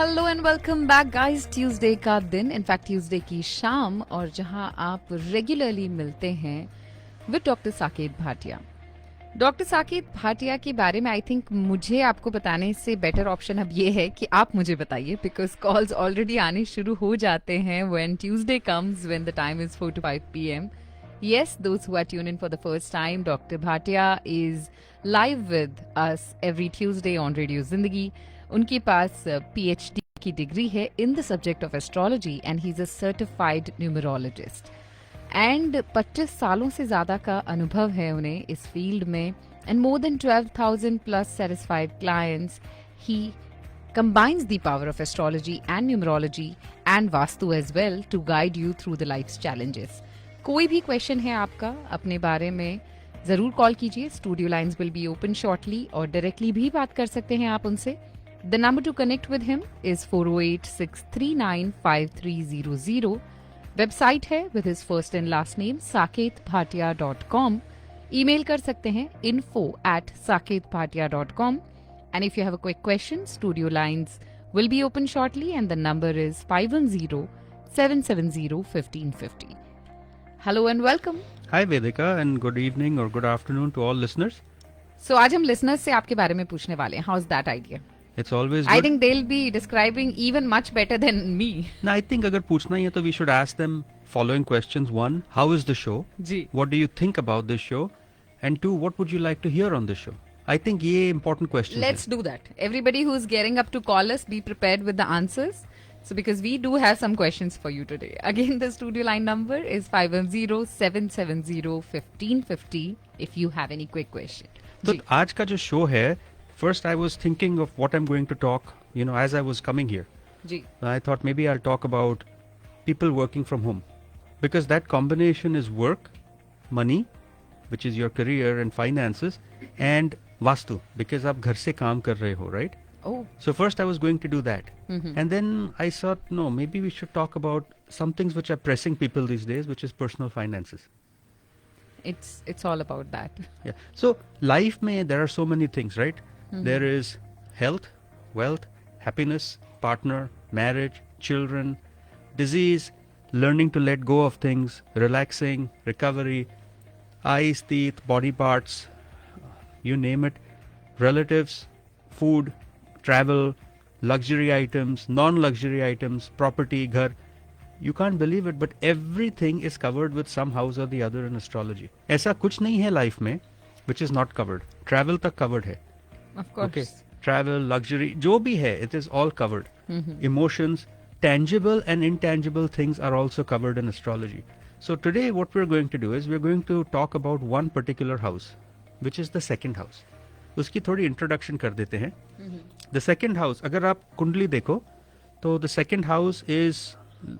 Hello and welcome back guys. Tuesday का दिन, in fact Tuesday की शाम, और जहां आप रेगुलरली मिलते हैं with doctor Saket Bhatia. Doctor Saket Bhatia के बारे में आई थिंक मुझे आपको बताने से बेटर ऑप्शन अब ये है कि आप मुझे बताइए, बिकॉज कॉल्स ऑलरेडी आने शुरू हो जाते हैं when Tuesday comes, when the time is 4 to 5 p.m. Yes, those who are tuned in for the first time, Dr. Bhatia is live with us every Tuesday on Radio Zindagi. उनके पास PhD की degree है in the subject of astrology and he is a certified numerologist. And 25 सालों से ज्यादा का अनुभव है उन्हें इस फील्ड में, and more than 12,000 plus satisfied clients. He combines the power of astrology and numerology and vastu as well to guide you through the life's challenges. कोई भी क्वेश्चन है आपका अपने बारे में, जरूर कॉल कीजिए। Studio lines will be open shortly, और डायरेक्टली भी बात कर सकते हैं आप उनसे। The number to connect with him is 408-639-5300। Website है with his first and last name saketbhatia.com। Email कर सकते हैं info@saketbhatia.com। And if you have a quick question, studio lines will be open shortly, and the number is 510-770-1550. Hello and welcome. Hi Vedika, and good evening or good afternoon to all listeners. So आज हम listeners से आपके बारे में पूछने वाले हैं. How's that idea? It's always I good. think they'll be describing even much better than me. No, I think अगर पूछना ही है तो we should ask them following questions. One, how is the show? Ji. What do you think about this show? And two, what would you like to hear on this show? I think ये important questions Let's do that. Everybody who's gearing up to call us, be prepared with the answers. So because we do have some questions for you today. Again, the studio line number is 510-770-1550 if you have any quick question. तो जी. आज का जो show है, first I was thinking of what I'm going to talk, as I was coming here. Ji. I thought maybe I'll talk about people working from home. Because that combination is work, money, which is your career and finances, and vastu, because आप घर से काम कर रहे हो, right? Oh. So first I was going to do that. Mhm. And then I thought, no, maybe we should talk about some things which are pressing people these days, which is personal finances. It's all about that. Yeah. So life mein, there are so many things, right? There is health, wealth, happiness, partner, marriage, children, disease, learning to let go of things, relaxing, recovery, eyes, teeth, body parts, you name it, relatives, food, travel, luxury items, non-luxury items, property, ghar. You can't believe it, but everything is covered with some house or the other in astrology. ऐसा कुछ नहीं है life में which is not covered. Travel तक covered है. Of course. Okay. Travel, luxury, जो भी है, it is all covered. Emotions, tangible and intangible things are also covered in astrology. So today what we're going to do is we're going to talk about one particular house, which is the second house. उसकी थोड़ी introduction कर देते हैं. The second house, अगर आप कुंडली देखो, तो the second house is,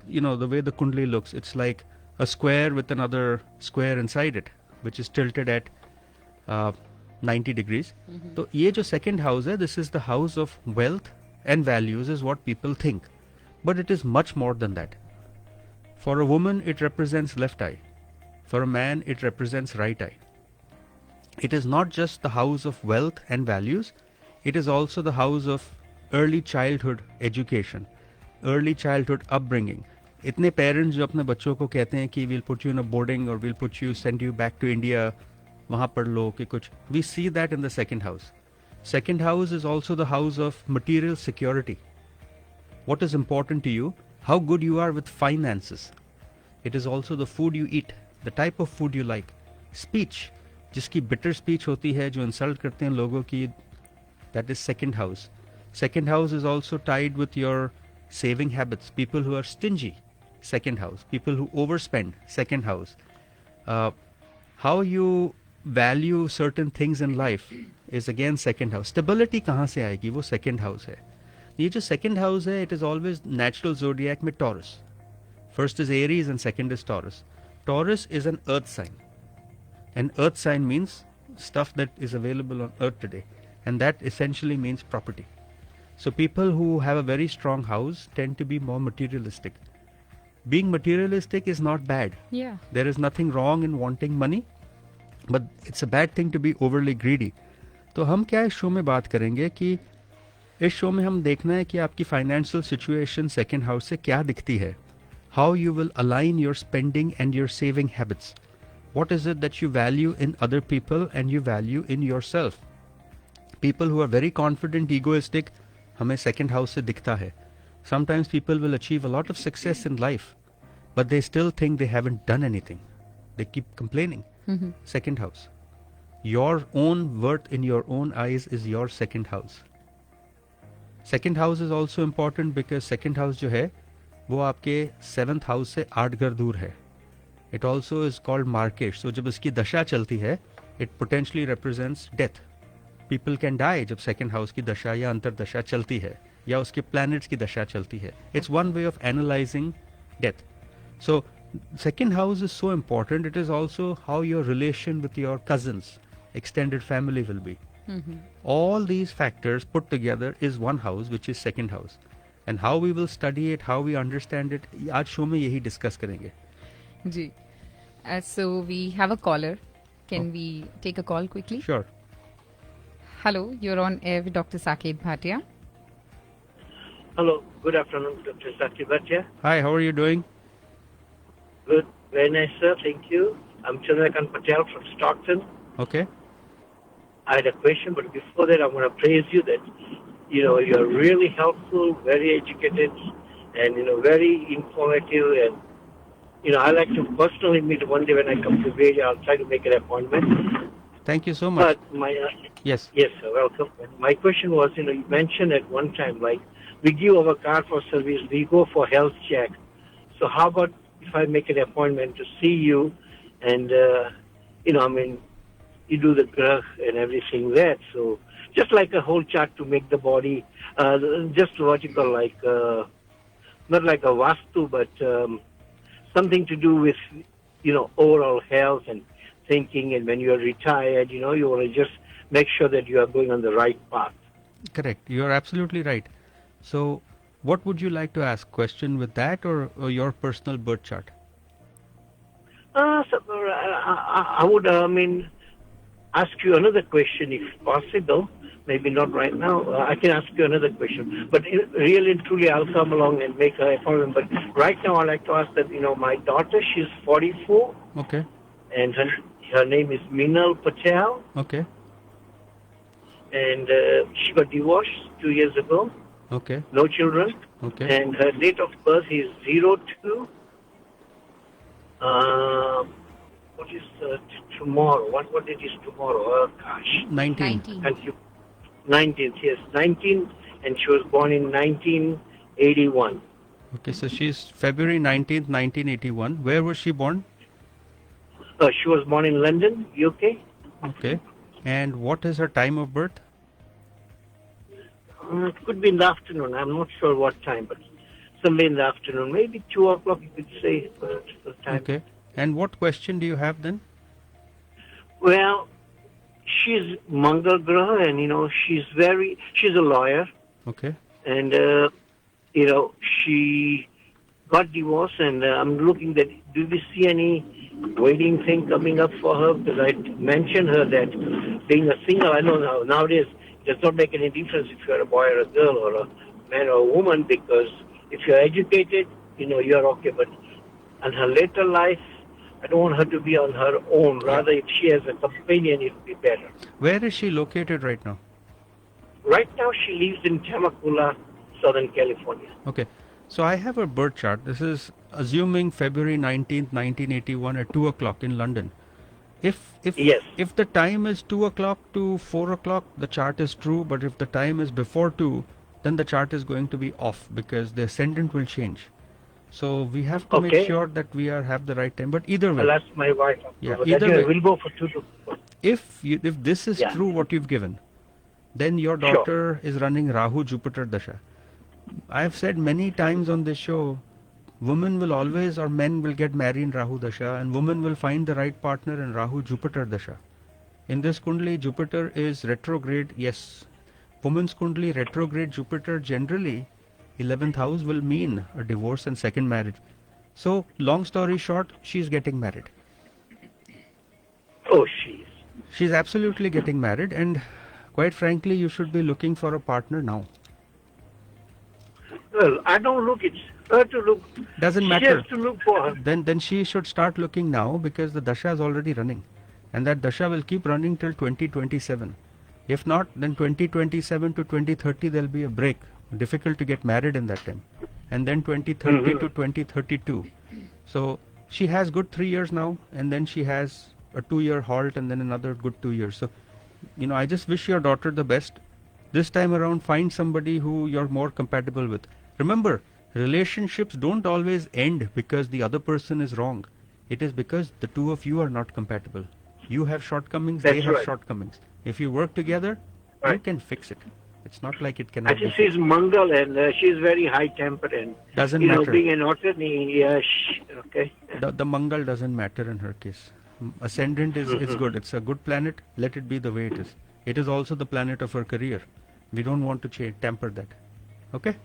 the way the kundli looks, it's like a square with another square inside it, which is tilted at 90 degrees. So ये जो second house है, this is the house of wealth and values is what people think. But it is much more than that. For a woman, it represents left eye. For a man, it represents right eye. It is not just the house of wealth and values, it is also the house of early childhood education, early childhood upbringing. इतने parents जो अपने बच्चों को कहते हैं कि we'll put you in a boarding or we'll put you, send you back to India, वहाँ पढ़ लो कि कुछ. We see that in the second house. Second house is also the house of material security. What is important to you? How good you are with finances. It is also the food you eat, the type of food you like. Speech, जिसकी bitter speech होती है, जो insult करते हैं लोगों की, that is second house. Second house is also tied with your saving habits. People who are stingy, second house. People who overspend, second house. How you value certain things in life is again second house. Stability कहाँ से आएगी? वो second house है. ये जो second house है, it is always natural zodiac में Taurus. First is Aries and second is Taurus. Taurus is an earth sign. And earth sign means stuff that is available on earth today. And that essentially means property. So people who have a very strong house tend to be more materialistic. Being materialistic is not bad. Yeah. There is nothing wrong in wanting money, but it's a bad thing to be overly greedy. तो हम क्या इस show में बात करेंगे कि इस show में हम देखना है कि आपकी फाइनेंशियल सिचुएशन सेकंड हाउस से क्या दिखती है. How you will align your spending and your saving habits. What is it that you value in other people and you value in yourself? People who are very confident, egoistic, हमें second house से दिखता है. Sometimes people will achieve a lot of success in life, but they still think they haven't done anything. They keep complaining. Second house. Your own worth in your own eyes is your second house. Second house is also important because second house जो है वो आपके 7th house से 8 घर दूर है. It also is called Markesh. So जब इसकी दशा चलती है, it potentially represents death. People can die जब second house की दशा या अंतर्दशा चलती है या उसके planets की दशा चलती है. It's one way of analyzing death. So second house is so important. It is also how your relation with your cousins, extended family will be. All these factors put together is one house, which is second house. And how we will study it, how we understand it, आज show में यही discuss करेंगे. जी. So we have a caller. Can we take a call quickly? Sure. Hello, you're on air with Dr. Saket Bhatia. Hello, good afternoon, Dr. Saket Bhatia. Hi, how are you doing? Good, very nice, sir. Thank you. I'm Chandrakant Patel from Stockton. Okay. I had a question, but before that, I want to praise you that, you're really helpful, very educated, and, very informative. And, I like to personally meet one day when I come to Bay. I'll try to make an appointment. Thank you so much. But Yes. Yes, sir, welcome. My question was, you mentioned at one time, like, we give our car for service, we go for health check. So how about if I make an appointment to see you and, you do the graph and everything there. So just like a whole chart to make the body, just what you call like, not like a vastu, but something to do with, overall health and thinking. And when you're retired, you want to just make sure that you are going on the right path. Correct. You're absolutely right. So what would you like to ask? Question with that or your personal birth chart? I would, ask you another question if possible. Maybe not right now. I can ask you another question. But really and truly, I'll come along and make an appointment. But right now, I'd like to ask that, my daughter, she's 44. Okay. And her name is Minal Patel. Okay. And she got divorced 2 years ago. Okay. No children. Okay. And her date of birth is 02. What is tomorrow? What date is tomorrow? Oh, gosh. 19. Thank you. 19th, yes. 19, and she was born in 1981. Okay, so she's February 19th, 1981. Where was she born? She was born in London, UK. Okay. And what is her time of birth? It could be in the afternoon. I'm not sure what time, but somewhere in the afternoon. Maybe 2 o'clock, you could say, for the time. Okay. And what question do you have then? Well, she's Mangal Graha, and, she's a lawyer. Okay. And, she got divorced, and I'm looking that, do we see any wedding thing coming up for her? Because I mentioned her that being a single, I know nowadays it does not make any difference if you're a boy or a girl or a man or a woman, because if you're educated, you're okay. But in her later life, I don't want her to be on her own. Rather, if she has a companion, it would be better. Where is she located right now? Right now, she lives in Temecula, Southern California. Okay. So I have her birth chart. This is assuming February 19th, 1981 at 2 o'clock in London. If Yes. If the time is 2 o'clock to 4 o'clock, the chart is true. But if the time is before 2, then the chart is going to be off because the ascendant will change. So we have to make Okay. sure that we have the right time. But either way, I'll ask my wife. Yeah, But either anyway, way. we'll go for 2 to 4. if this is Yeah. true what you've given, then your Sure. daughter is running Rahu Jupiter Dasha. I've said many times on this show, women will always or men will get married in Rahu Dasha and women will find the right partner in Rahu Jupiter Dasha. In this Kundali, Jupiter is retrograde, yes. Woman's Kundali retrograde Jupiter generally, 11th house will mean a divorce and second marriage. So, long story short, she's getting married. Oh, she's. She's absolutely getting married, and quite frankly, you should be looking for a partner now. Well, I don't look. It's her to look. Doesn't She matter. has to look for her. Then she should start looking now, because the dasha is already running, and that dasha will keep running till 2027. If not, then 2027 to 2030 there'll be a break. Difficult to get married in that time, and then 2030 to 2032. So she has good 3 years now, and then she has a 2-year halt, and then another good 2 years. So, I just wish your daughter the best. This time around, find somebody who you're more compatible with. Remember, relationships don't always end because the other person is wrong. It is because the two of you are not compatible. You have shortcomings, they That's have right. shortcomings. If you work together, you Right. can fix it. It's not like it I cannot be think fixed. she's Mangal and she's very high tempered and Doesn't you know, matter. being an attorney, okay. The Mangal doesn't matter in her case. Ascendant is good. It's a good planet. Let it be the way it is. It is also the planet of her career. We don't want to temper that. Okay?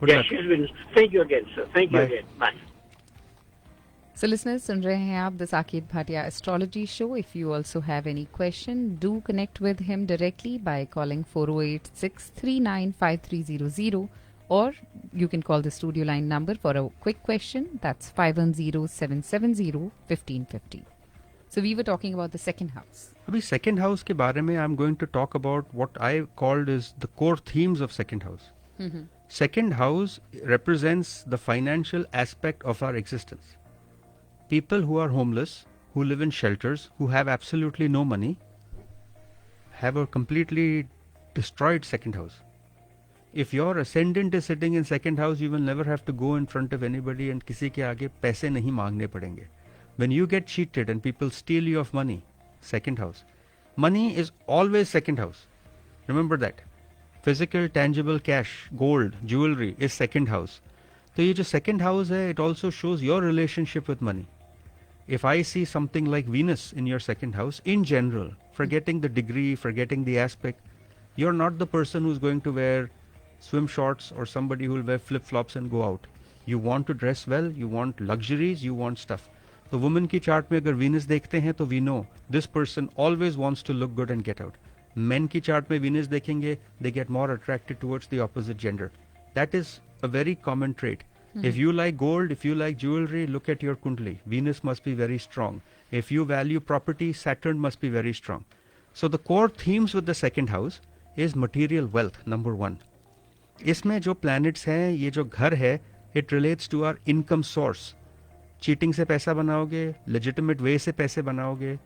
Good Yeah, luck. she's been. Thank you again, sir. Thank you Bye. again. Bye. So listeners, सुन रहे हैं आप the Saket Bhatia astrology show. If you also have any question, do connect with him directly by calling 408-639-5300, or you can call the studio line number for a quick question. That's 510-770-1550. So we were talking about the second house. अभी second house के बारे में I'm going to talk about what I called is the core themes of second house. Second house represents the financial aspect of our existence. People who are homeless, who live in shelters, who have absolutely no money, have a completely destroyed second house. If your ascendant is sitting in second house, you will never have to go in front of anybody and किसी के आगे पैसे नहीं मांगने पड़ेंगे. When you get cheated and people steal you of money, second house. Money is always second house. Remember that. Physical, tangible cash, gold, jewelry is second house. तो ये जो second house है, it also shows your relationship with money. If I see something like Venus in your second house, in general, forgetting the degree, forgetting the aspect, you're not the person who's going to wear swim shorts or somebody who will wear flip-flops and go out. You want to dress well, you want luxuries, you want stuff. तो woman की chart में अगर Venus देखते हैं तो we know this person always wants to look good and get out. Men की chart में Venus देखेंगे, they get more attracted towards the opposite gender. That is a very common trait. If you like gold, if you like jewelry, look at your kundali. Venus must be very strong. If you value property, Saturn must be very strong. So the core themes with the second house is material wealth, number one. इसमें जो planets हैं, ये जो घर है, it relates to our income source. Cheating से पैसा बनाओगे, legitimate way से पैसे बनाओगे,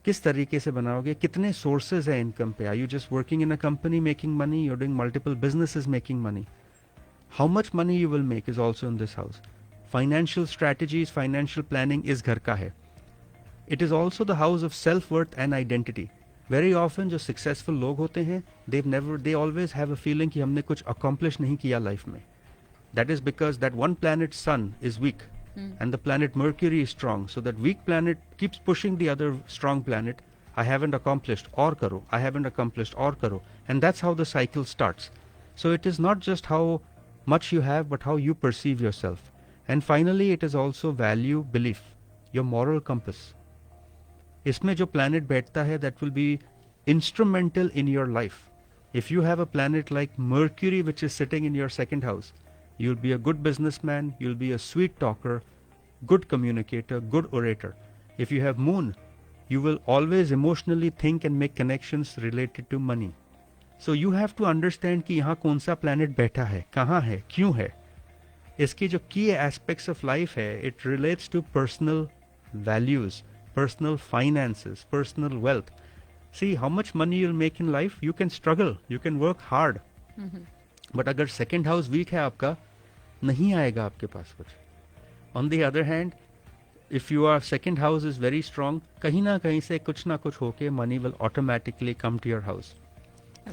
किस तरीके से बनाओगे, कितने sources हैं income पे? Are you just working in a company making money? You're doing multiple businesses making money. How much money you will make is also in this house. Financial strategies, financial planning is घर का है. It is also the house of self-worth and identity. Very often जो successful लोग होते हैं, they always have a feeling कि हमने कुछ accomplish नहीं किया life में. That is because that one planet Sun is weak and the planet Mercury is strong. So that weak planet keeps pushing the other strong planet. I haven't accomplished, और करो. I haven't accomplished, और करो. And that's how the cycle starts. So it is not just how much you have, but how you perceive yourself. And finally, it is also value, belief, your moral compass. इसमें जो planet बैठता है, that will be instrumental in your life. If you have a planet like Mercury which is sitting in your second house, you'll be a good businessman, you'll be a sweet talker, good communicator, good orator. If you have Moon, you will always emotionally think and make connections related to money. So you have to understand कि यहाँ कौन सा planet बैठा है, कहाँ है, क्यों है. इसकी जो key aspects of life है, it relates to personal values, personal finances, personal wealth. See how much money you'll make in life. You can struggle, you can work hard. But अगर second house weak है आपका, नहीं आएगा आपके पास कुछ. On the other hand, if your second house is very strong, कहीं ना कहीं से कुछ ना कुछ होके money will automatically come to your house.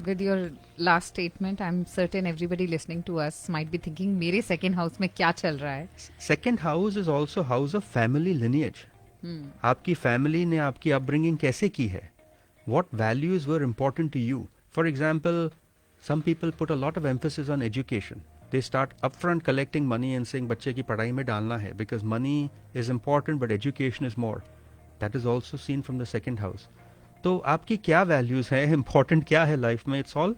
With your last statement, I'm certain everybody listening to us might be thinking, मेरे second house में क्या चल रहा है? Second house is also house of family lineage. आपकी family ने आपकी upbringing कैसे की है? What values were important to you? For example, some people put a lot of emphasis on education. They start upfront collecting money and saying बच्चे की पढ़ाई में डालना है because money is important but education is more. That is also seen from the second house. तो आपकी क्या values हैं, important क्या है life में? It's all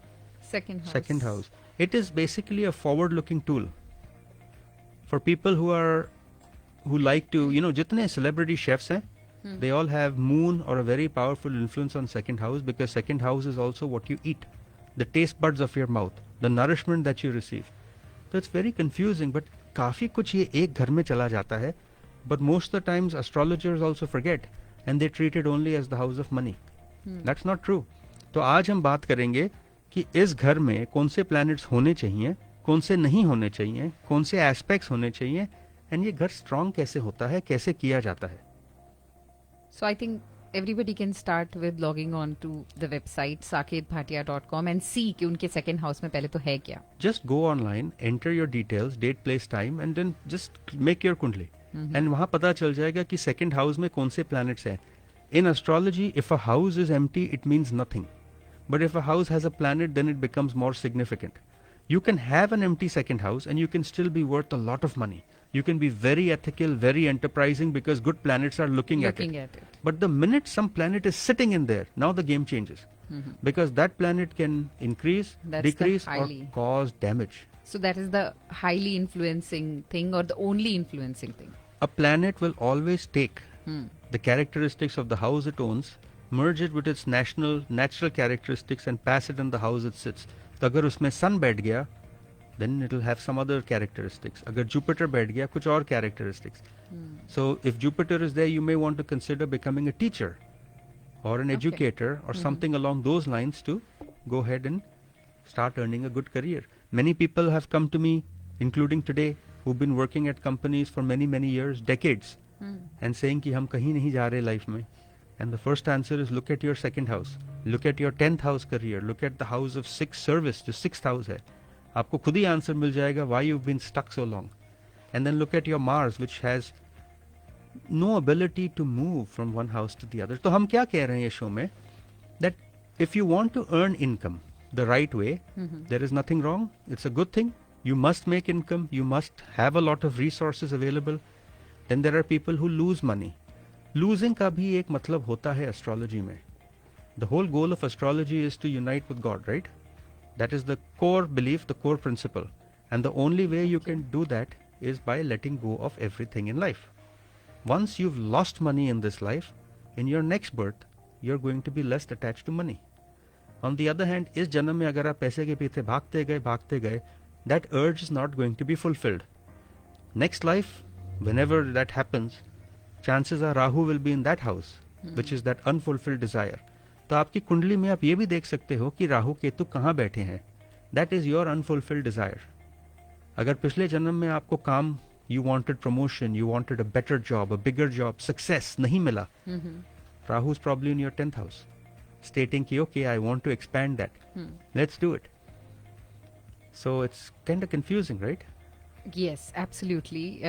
Second house. second house. It is basically a forward-looking tool for people who like to, जितने celebrity chefs हैं, they all have moon or a very powerful influence on second house, because second house is also what you eat, the taste buds of your mouth, the nourishment that you receive. So it's very confusing, but काफी कुछ ये एक घर में चला जाता है, but most of the times astrologers also forget and they treat it only as the house of money. That's not true. तो आज हम बात करेंगे कि इस घर में कौन से planets होने चाहिए, कौन से नहीं होने चाहिए, कौन से aspects होने चाहिए, and ये घर strong कैसे होता है, कैसे किया जाता है. So I think everybody can start with logging on to the website saketbhatia.com and see कि उनके second house में पहले तो है क्या. Just go online, enter your details, date, place, time, and then just make your kundli. And वहाँ पता चल जाएगा कि second house में कौन से planets हैं. In astrology, if a house is empty, it means nothing. But if a house has a planet, then it becomes more significant. You can have an empty second house and you can still be worth a lot of money. You can be very ethical, very enterprising, because good planets are looking at it. But the minute some planet is sitting in there, now the game changes. Because that planet can increase, decrease, or cause damage. So that is the highly influencing thing, or the only influencing thing. A planet will always take the characteristics of the house it owns, merge it with its natural characteristics, and pass it in the house it sits. तो अगर उसमें sun बैठ गया, then it will have some other characteristics. अगर Jupiter बैठ गया, कुछ और characteristics. So if Jupiter is there, you may want to consider becoming a teacher or an educator or something along those lines to go ahead and start earning a good career. Many people have come to me, including today, who've been working at companies for many, many years, decades, and saying कि हम कहीं नहीं जा रहे life में. And the first answer is, look at your second house. Look at your 10th house career. Look at the house of 6th service, जो 6th house है. आपको खुद ही आंसर मिल जाएगा why you've been stuck so long. And then look at your Mars, which has no ability to move from one house to the other. तो हम क्या कह रहे हैं ये शो में, that if you want to earn income the right way, there is nothing wrong. It's a good thing. You must make income. You must have a lot of resources available. Then there are people who lose money. Losing का भी एक मतलब होता है astrology में. The whole goal of astrology is to unite with God, right? That is the core belief, the core principle. And the only way you can do that is by letting go of everything in life. Once you've lost money in this life, in your next birth, you're going to be less attached to money. On the other hand, इस जन्म में अगर आप पैसे के पीछे भागते गए, that urge is not going to be fulfilled. Next life, whenever that happens, chances are Rahu will be in that house, which is that unfulfilled desire. तो आपकी कुंडली में आप ये भी देख सकते हो कि राहु केतु कहाँ बैठे हैं. That is your unfulfilled desire. अगर पिछले जन्म में आपको काम, you wanted promotion, you wanted a better job, a bigger job, success नहीं मिला, Rahu is probably in your 10th house, stating कि okay, I want to expand that. Let's do it. So it's kind of confusing, right? Yes, absolutely.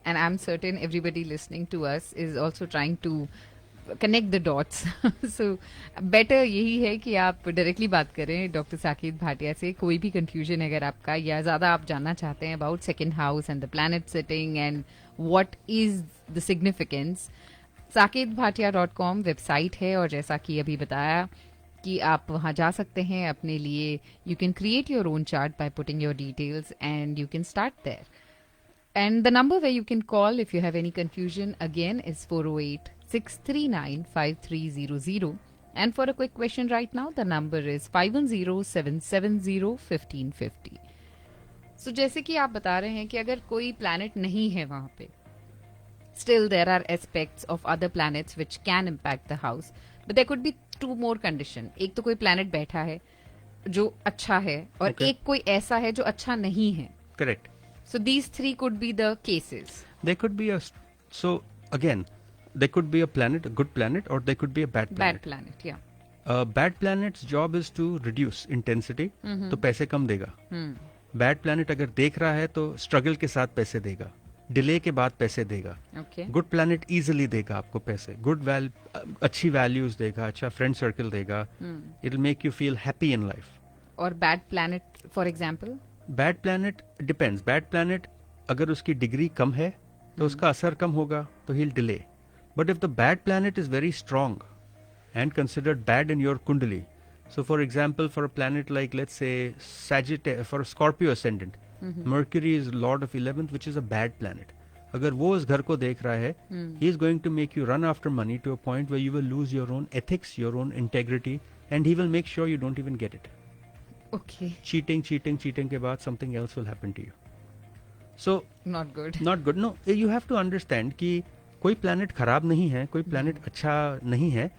And I'm certain everybody listening to us is also trying to connect the dots. So better यही है कि आप directly बात करें doctor Saket Bhatia से. कोई भी confusion अगर आपका या ज़्यादा आप जानना चाहते हैं about second house and the planet sitting and what is the significance, saketbhatia.com website है, और जैसा कि अभी बताया कि आप वहाँ जा सकते हैं अपने लिए. You can create your own chart by putting your details and you can start there. And the number where you can call if you have any confusion again is 408-639-5300. And for a quick question right now, the number is 510-770-1550. So जैसे कि आप बता रहे हैं कि अगर कोई planet नहीं है वहाँ पे, still there are aspects of other planets which can impact the house. But there could be two more conditions. एक तो कोई planet बैठा है जो अच्छा है, और एक कोई ऐसा है जो अच्छा नहीं है. Correct. So these three could be the cases. There could be so again, there could be a planet, a good planet, or there could be a bad planet. Bad planet, yeah. Bad planet's job is to reduce intensity, तो पैसे कम देगा. Bad planet अगर देख रहा है तो struggle के साथ पैसे देगा, delay के बाद पैसे देगा. Okay. Good planet easily देगा आपको पैसे, अच्छी values देगा, अच्छा friend circle देगा. It'll make you feel happy in life. Or bad planet, for example? Bad planet depends. Bad planet अगर उसकी डिग्री कम है तो उसका असर कम होगा, तो he'll delay. But if the bad planet is very strong and considered bad in your kundali, So, for example, for a planet like, let's say, Sagittarius, for a Scorpio ascendant, Mercury is Lord of 11th, which is a bad planet. अगर वो इस घर को देख रहा है, he is going to make you run after money to a point where you will lose your own ethics, your own integrity, and he will make sure you don't even get it. Okay. Cheating के बाद something else will happen to you. So, Not good. not good. No, you have to understand कि कोई planet खराब नहीं है, कोई planet अच्छा नहीं है.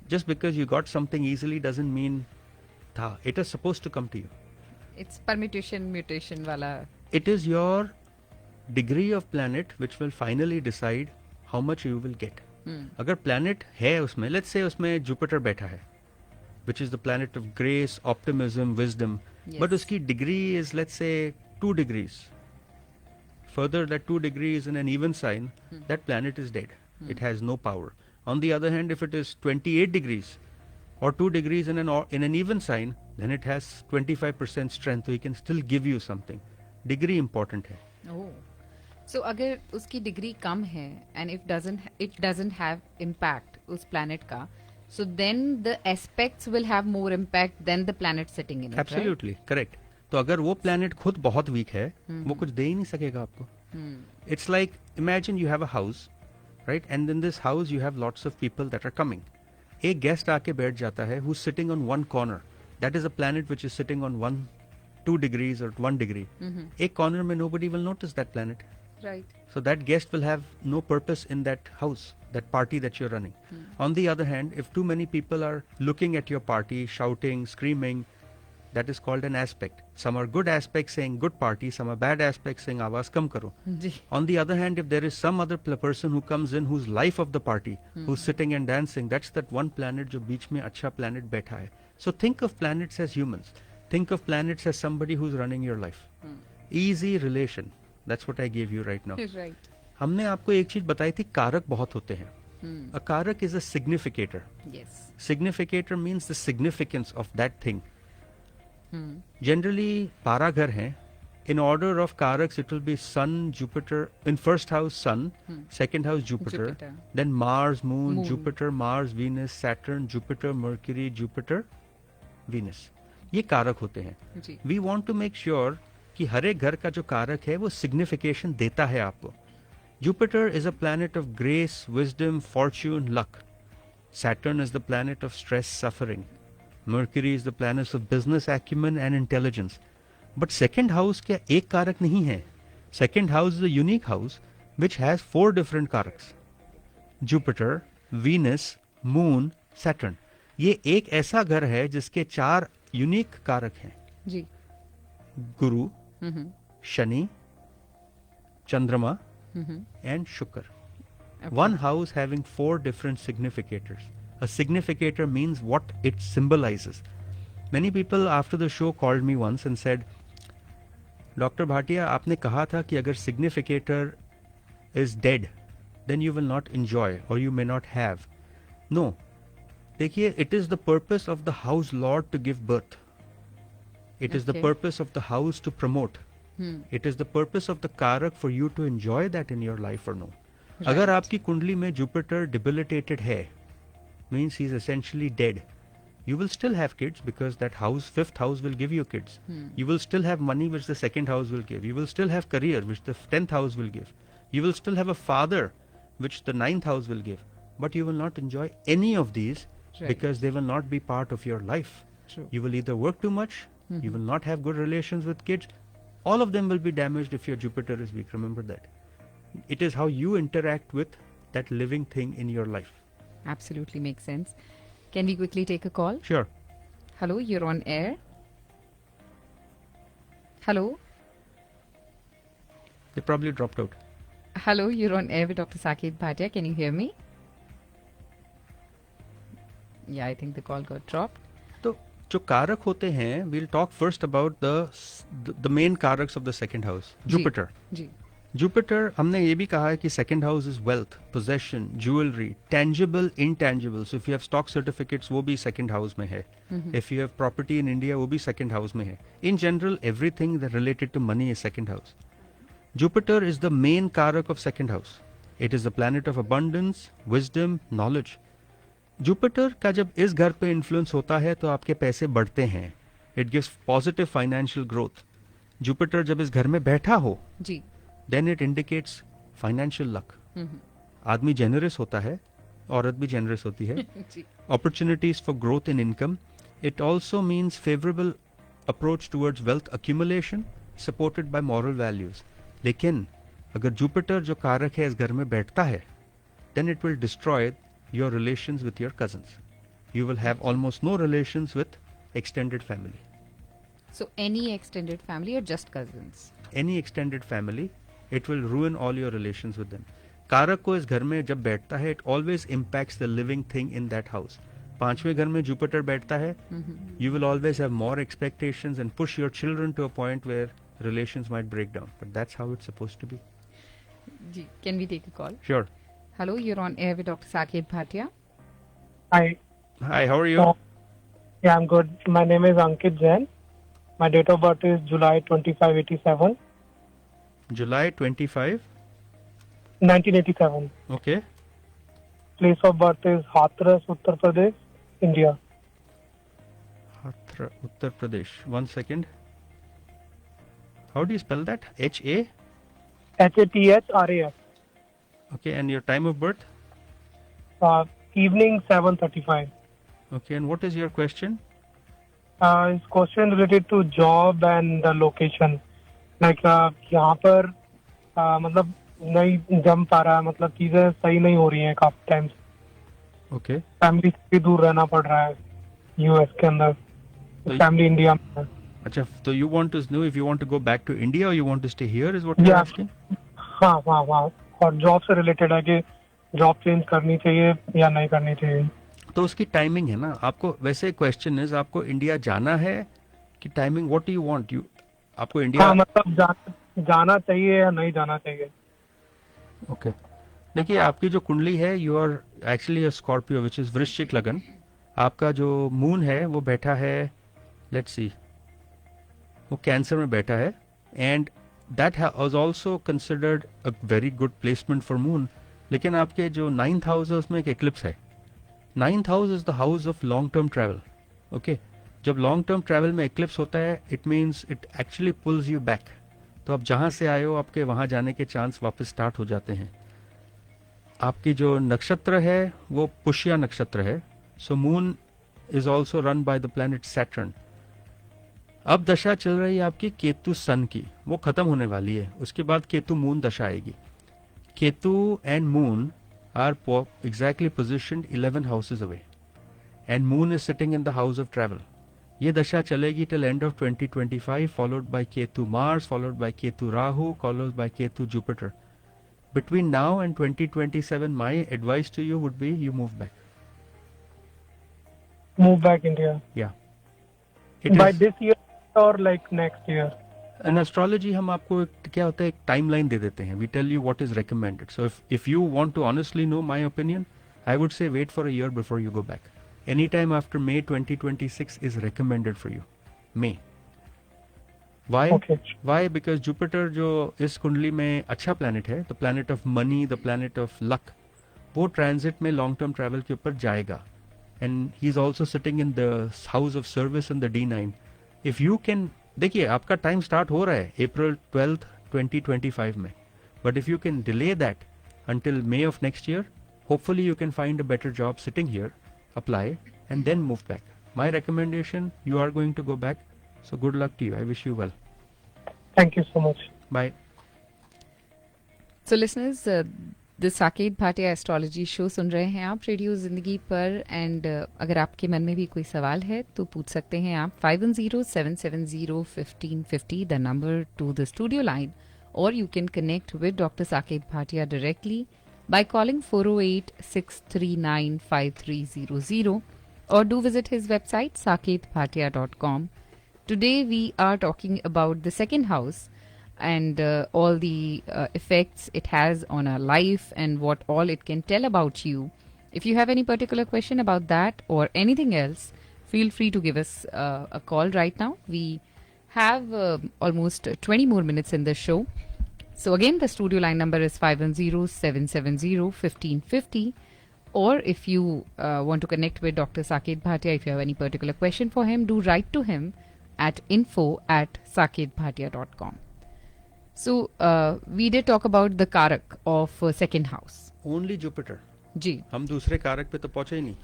Just because you got something easily doesn't mean था. It is supposed to come to you. It's permutation mutation वाला. It is your degree of planet which will finally decide how much you will get. अगर planet है उसमें, let's say उसमें Jupiter बैठा है, which is the planet of grace, optimism, wisdom, but Yes. उसकी degree is, let's say, 2 degrees. Further, that 2 degrees in an even sign, that planet is dead. It has no power. On the other hand, if it is 28 degrees or 2 degrees in an even sign, then it has 25% strength, so it can still give you something. Degree important है. Oh. So अगर उसकी degree कम है and it doesn't have impact उस planet का, so then the aspects will have more impact than the planet sitting in it, Absolutely, correct. तो अगर वो planet खुद बहुत weak है, वो कुछ दे ही नहीं सकेगा आपको. It's like, imagine you have a house, right? And in this house you have lots of people that are coming. एक guest आके बैठ जाता है who's sitting on one corner. That is a planet which is sitting on 2 degrees or 1 degree. एक corner में nobody will notice that planet. Right. So that guest will have no purpose in that house, that party that you're running. On the other hand, if too many people are looking at your party, shouting, screaming, that is called an aspect. Some are good aspects saying good party, some are bad aspects saying आवाज कम करो. जी. On the other hand, if there is some other person who comes in who's life of the party, who's sitting and dancing, that's that one planet जो बीच में अच्छा planet बैठा है. So think of planets as humans. Think of planets as somebody who's running your life. Easy relation. That's what I gave you right now. Right. हमने आपको एक चीज बताई थी, कारक बहुत होते हैं. A कारक is a significator. Yes. Significator means the significance of that thing. Generally, पाराघर हैं. In order of karaks, it will be Sun, Jupiter. In first house, Sun. Second house, Jupiter. Jupiter. Then Mars, Moon, Moon. Jupiter, Mars, Venus, Saturn, Jupiter, Mercury, Jupiter, Venus. ये कारक होते हैं. जी. We want to make sure कि हर एक घर का जो कारक है वो सिग्निफिकेशन देता है आपको. Jupiter is a planet of grace, wisdom, fortune, luck. Saturn is the planet of stress, suffering. Mercury is the planet of business acumen and intelligence. But second house क्या एक कारक नहीं है. Second house is a unique house which has 4 different कारक्स. Jupiter, Venus, Moon, Saturn. ये एक ऐसा घर है जिसके 4 यूनिक कारक हैं. जी. गुरु, शनि, चंद्रमा, and Shukar. One house having 4 different significators. A significator means what it symbolizes. Many people after the show called me once and said, Dr. Bhatia, आपने कहा था कि अगर significator is dead, then you will not enjoy or you may not have. No. देखिए, it is the purpose of the house lord to give birth. It is the Okay. purpose of the house to promote. It is the purpose of the karak for you to enjoy that in your life or no. अगर आपकी कुंडली में Jupiter debilitated है, means he is essentially dead. You will still have kids because that house, 5th house, will give you kids. You will still have money which the 2nd house will give. You will still have career which the 10th house will give. You will still have a father which the 9th house will give. But you will not enjoy any of these because they will not be part of your life. True. You will either work too much, you will not have good relations with kids. All of them will be damaged if your Jupiter is weak. Remember that. It is how you interact with that living thing in your life. Absolutely makes sense. Can we quickly take a call? Sure. Hello, you're on air. Hello. They probably dropped out. Hello, you're on air with Dr. Saket Bhatia. Can you hear me? Yeah, I think the call got dropped. तो जो कारक होते हैं, we'll talk first about the main कारक्स of the second house. Jupiter. Ji. Jupiter, हमने ये भी कहा है कि second house is wealth, possession, jewelry, tangible, intangible. So if you have stock certificates, वो भी second house में है. If you have property in India, वो भी second house में है. In general, everything that related to money is second house. Jupiter is the main karak of second house. It is the planet of abundance, wisdom, knowledge. Jupiter का जब इस घर पे influence होता है तो आपके पैसे बढ़ते हैं. It gives positive financial growth. Jupiter जब इस घर में बैठा हो, जी. Then it indicates financial luck. Hmm. आदमी जेनरस होता है, औरत भी जेनरस होती है. जी. Opportunities for growth in income. It also means favorable approach towards wealth accumulation supported by moral values. लेकिन अगर जुपिटर जो कारक है इस घर में बैठता है, then it will destroy your relations with your cousins. You will have almost no relations with extended family. So any extended family or just cousins? Any extended family, it will ruin all your relations with them. कारक को इस घर में जब बैठता है, it always impacts the living thing in that house. 5वें घर में जुपिटर बैठता है, you will always have more expectations and push your children to a point where relations might break down. But that's how it's supposed to be. Ji, can we take a call? Sure. Hello, you're on air with Dr. Saket Bhatia. Hi. Hi, how are you? Yeah, I'm good. My name is Ankit Jain. My date of birth is July 25, 87. July 25. 1987. Okay. Place of birth is Hathras, Uttar Pradesh, India. Hatra, Uttar Pradesh. 1 second. How do you spell that? H-A? Hathraf. Okay, and your time of birth? Evening 7:35. Okay, and what is your question? His question related to job and the location. Like यहाँ पर मतलब नहीं जम पा रहा है, मतलब चीजें सही नहीं हो रही हैं काफी टाइम से. Okay. फैमिली से भी दूर रहना पड़ रहा है यूएस के अंदर. तो फैमिली इंडिया में है. Acha, so you want to know if you want to go back to India or you want to stay here is what you're Yeah. asking? हाँ हाँ हाँ. और जॉब से रिलेटेड है कि जॉब चेंज करनी चाहिए या नहीं करनी चाहिए. तो उसकी टाइमिंग है ना. आपको वैसे क्वेश्चन इज आपको इंडिया जाना है कि timing what do you want. You आपको इंडिया हाँ मतलब जाना चाहिए या नहीं जाना चाहिए. ओके. देखिए आपकी जो कुंडली है you are actually a Scorpio which is वृश्चिक लगन. आपका जो मून है वो बैठा है, लेट्स सी, वो कैंसर में बैठा है and that was also considered a very good placement for moon. लेकिन आपके जो 9th हाउस है उसमें एक एक्लिप्स है. 9th house is the house of long term travel. Okay. जब लॉन्ग टर्म ट्रैवल में एक्लिप्स होता है it means it actually pools you back. तो आप जहां से आए हो आपके वहां जाने के चांस वापस स्टार्ट हो जाते हैं. आपकी जो नक्षत्र है वो पुष्या नक्षत्र है. So moon is also run by the planet Saturn. अब दशा चल रही है आपकी केतु सन की, वो खत्म होने वाली है. उसके बाद केतु मून दशा आएगी. Ketu and moon are exactly positioned 11 houses away and moon is sitting in the house of travel. ये दशा चलेगी till end of 2025, followed by Ketu Mars, followed by Ketu Rahu, followed by Ketu Jupiter. Between now and 2027, my advice to you would be you move back. Move back India. Yeah. It By is, this year or like next year. in astrology हम आपको क्या होता है एक timeline दे देते हैं. We tell you what is recommended. So if you want to honestly know my opinion, I would say wait for a year before you go back. Anytime after May 2026 is recommended for you. May. Why? Okay. Why? Because Jupiter जो इस कुंडली में अच्छा planet है, the planet of money, the planet of luck, वो transit में long term travel के ऊपर जाएगा. And he's also sitting in the house of service in the D9. If you can, देखिए आपका time start हो रहा है April 12th 2025 में. But if you can delay that until May of next year, hopefully you can find a better job sitting here, apply and then move back. My recommendation, you are going to go back. So good luck to you. I wish you well. Thank you so much. Bye. So listeners, the Saket Bhatia Astrology Show सुन रहे हैं आप radio जिंदगी पर. And अगर आपके मन में भी कोई सवाल है तो पूछ सकते हैं आप. 510-770-1550 the number to the studio line, or you can connect with Dr. Saket Bhatia directly by calling 408-639-5300, or do visit his website saketbhatia.com. Today we are talking about the second house and all the effects it has on our life and what all it can tell about you. If you have any particular question about that or anything else, feel free to give us a call right now. We have almost 20 more minutes in the show. So again, the studio line number is 510-770-1550, or if you want to connect with Dr. Saket Bhatia, if you have any particular question for him, do write to him at info@saketbhatia.com. So we did talk about the karak of second house. Only Jupiter. जी हम दूसरे कारक पे तो पहुंचे ही नहीं.